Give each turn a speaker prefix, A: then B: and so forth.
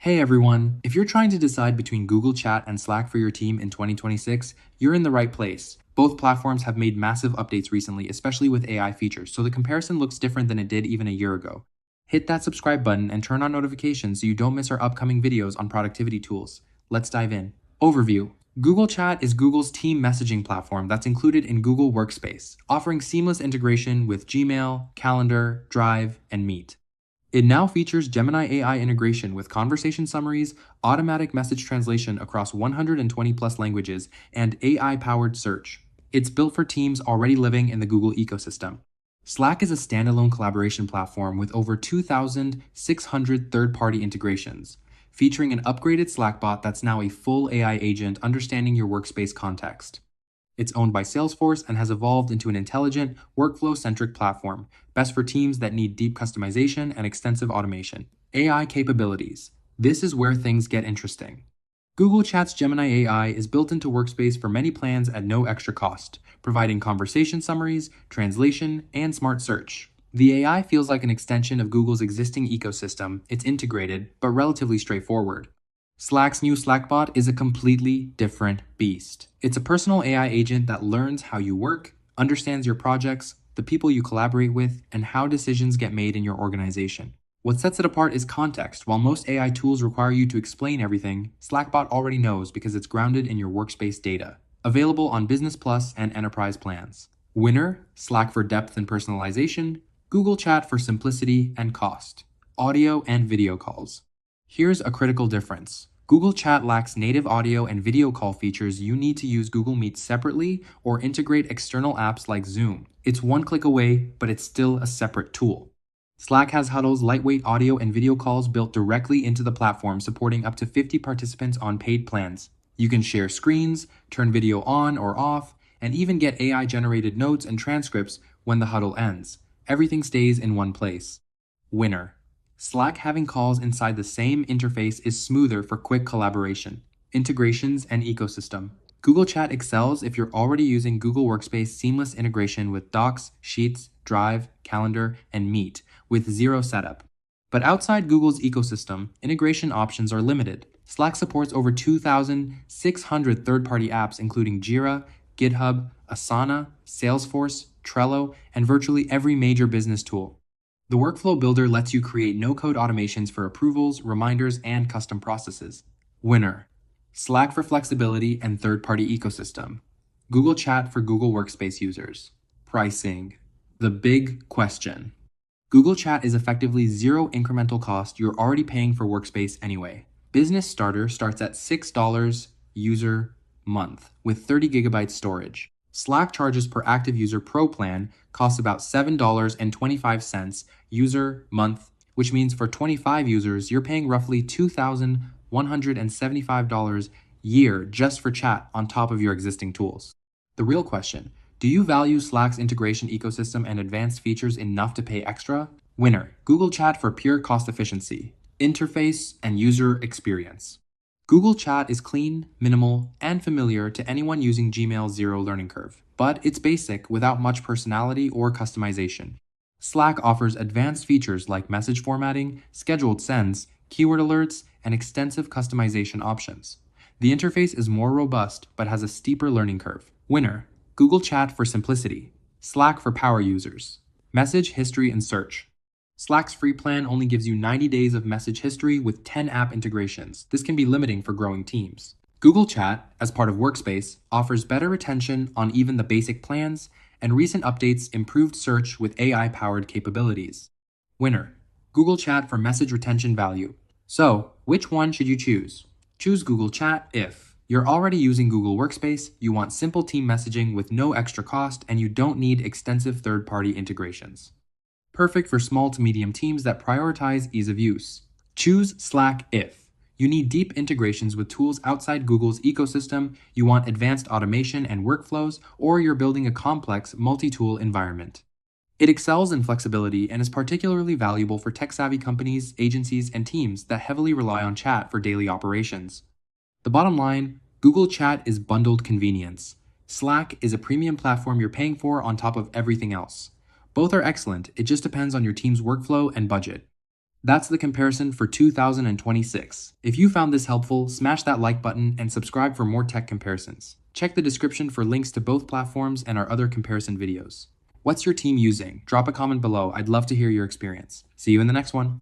A: Hey everyone, if you're trying to decide between Google Chat and Slack for your team in 2026, you're in the right place. Both platforms have made massive updates recently, especially with AI features, so the comparison looks different than it did even a year ago. Hit that subscribe button and turn on notifications so you don't miss our upcoming videos on productivity tools. Let's dive in. Overview. Google Chat is Google's team messaging platform that's included in Google Workspace, offering seamless integration with Gmail, Calendar, Drive, and Meet. It now features Gemini AI integration with conversation summaries, automatic message translation across 120 plus languages, and AI-powered search. It's built for teams already living in the Google ecosystem. Slack is a standalone collaboration platform with over 2,600 third-party integrations, featuring an upgraded Slack bot that's now a full AI agent understanding your workspace context. It's owned by Salesforce and has evolved into an intelligent, workflow-centric platform, best for teams that need deep customization and extensive automation. AI capabilities. This is where things get interesting. Google Chat's Gemini AI is built into Workspace for many plans at no extra cost, providing conversation summaries, translation, and smart search. The AI feels like an extension of Google's existing ecosystem. It's integrated, but relatively straightforward. Slack's new Slackbot is a completely different beast. It's a personal AI agent that learns how you work, understands your projects, the people you collaborate with, and how decisions get made in your organization. What sets it apart is context. While most AI tools require you to explain everything, Slackbot already knows because it's grounded in your workspace data. Available on Business Plus and Enterprise plans. Winner, Slack for depth and personalization, Google Chat for simplicity and cost. Audio and video calls. Here's a critical difference. Google Chat lacks native audio and video call features. You need to use Google Meet separately or integrate external apps like Zoom. It's one click away, but it's still a separate tool. Slack has Huddle's lightweight audio and video calls built directly into the platform, supporting up to 50 participants on paid plans. You can share screens, turn video on or off, and even get AI-generated notes and transcripts when the huddle ends. Everything stays in one place. Winner. Slack having calls inside the same interface is smoother for quick collaboration. Integrations and ecosystem. Google Chat excels if you're already using Google Workspace seamless integration with Docs, Sheets, Drive, Calendar, and Meet with zero setup. But outside Google's ecosystem, integration options are limited. Slack supports over 2,600 third-party apps including Jira, GitHub, Asana, Salesforce, Trello, and virtually every major business tool. The Workflow Builder lets you create no-code automations for approvals, reminders, and custom processes. Winner. Slack for flexibility and third-party ecosystem. Google Chat for Google Workspace users. Pricing. The big question. Google Chat is effectively zero incremental cost. You're already paying for Workspace anyway. Business Starter starts at $6 user month with 30 gigabytes storage. Slack charges per active user pro plan costs about $7.25 user month, which means for 25 users, you're paying roughly $2,175 year just for chat on top of your existing tools. The real question, do you value Slack's integration ecosystem and advanced features enough to pay extra? Winner, Google Chat for pure cost efficiency, interface, and user experience. Google Chat is clean, minimal, and familiar to anyone using Gmail's zero learning curve, but it's basic without much personality or customization. Slack offers advanced features like message formatting, scheduled sends, keyword alerts, and extensive customization options. The interface is more robust but has a steeper learning curve. Winner, Google Chat for simplicity, Slack for power users, message history and search. Slack's free plan only gives you 90 days of message history with 10 app integrations. This can be limiting for growing teams. Google Chat, as part of Workspace, offers better retention on even the basic plans, and recent updates improved search with AI-powered capabilities. Winner, Google Chat for message retention value. So, which one should you choose? Choose Google Chat if you're already using Google Workspace, you want simple team messaging with no extra cost, and you don't need extensive third-party integrations. Perfect for small to medium teams that prioritize ease of use. Choose Slack if you need deep integrations with tools outside Google's ecosystem, you want advanced automation and workflows, or you're building a complex multi-tool environment. It excels in flexibility and is particularly valuable for tech-savvy companies, agencies, and teams that heavily rely on chat for daily operations. The bottom line, Google Chat is bundled convenience. Slack is a premium platform you're paying for on top of everything else. Both are excellent, it just depends on your team's workflow and budget. That's the comparison for 2026. If you found this helpful, smash that like button and subscribe for more tech comparisons. Check the description for links to both platforms and our other comparison videos. What's your team using? Drop a comment below. I'd love to hear your experience. See you in the next one.